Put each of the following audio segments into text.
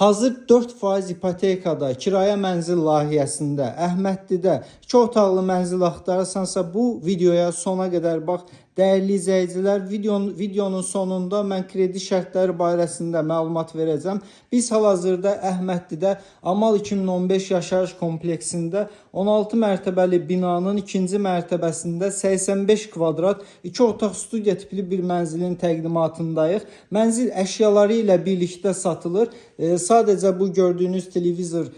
Hazır 4% ipotekada, kirayə mənzil layihəsində, Əhmədlidə 2 otaqlı mənzil axtarırsansa bu videoya sona qədər bax. Dəyərli izləyicilər, videonun sonunda mən kredi şərtləri barəsində məlumat verəcəm. Biz hal-hazırda Əhmədlidə Amal 2015 yaşayış kompleksində 16 mərtəbəli binanın 2-ci mərtəbəsində 85 kvadrat 2 otaq studiya tipli bir mənzilin təqdimatındayıq. Mənzil əşyaları ilə birlikdə satılır. Sadəcə bu gördüyünüz televizor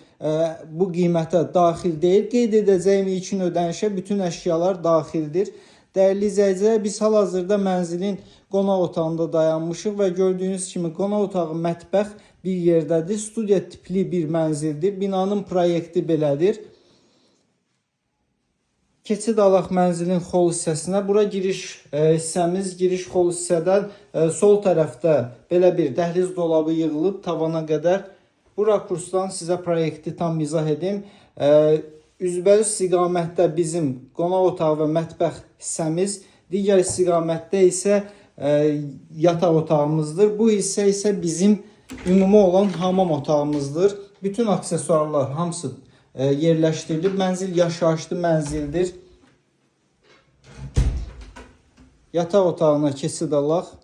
bu qiymətə daxil deyil. Qeyd edəcəyim ilkin ödənişə bütün əşyalar daxildir. Dəyərli izləyicilər, biz hal-hazırda mənzilin qonaq otağında dayanmışıq və gördüyünüz kimi qonaq otağı, mətbəx bir yerdədir. Studiya tipli bir mənzildir. Binanın proyekti belədir. Keçid alaq mənzilin xol hissəsinə. Bura giriş hissəmiz. Giriş xol hissədən sol tərəfdə belə bir dəhliz dolabı yığılıb tavana qədər. Bu rakursdan sizə proyekti tam izah edim. Üzbəüz istiqamətdə bizim qonaq otağı və mətbəx hissəmiz, digər istiqamətdə isə yataq otağımızdır. Bu hissə isə bizim ümumi olan hamam otağımızdır. Bütün aksesuarlar hamısı yerləşdirilib. Mənzil yaşayışlı mənzildir. Yataq otağına keçid alaq.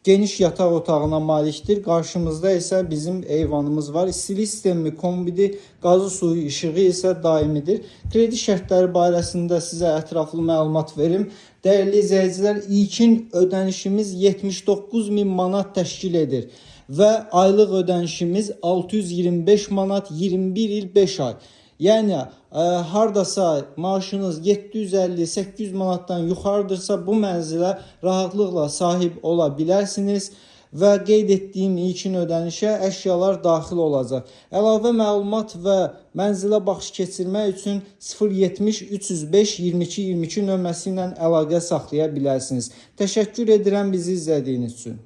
Geniş yataq otağına malikdir. Qarşımızda isə bizim eyvanımız var. İstilik sistemi, kombidi, qazı suyu, işığı isə daimidir. Kredi şərtləri barəsində sizə ətraflı məlumat verim. Dəyərli izləyicilər, ilkin ödənişimiz 79.000 manat təşkil edir və aylıq ödənişimiz 625 manat 21 il 5 ay. Yəni hardasa maaşınız 750-800 manatdan yuxarıdırsa bu mənzilə rahatlıqla sahib ola bilərsiniz və qeyd etdiyim ilkin ödənişə əşyalar daxil olacaq. Əlavə məlumat və mənzilə baxış keçirmək üçün 070 305 22 22 nömrəsi ilə əlaqə saxlaya bilərsiniz. Təşəkkür edirəm bizi izlədiyiniz üçün.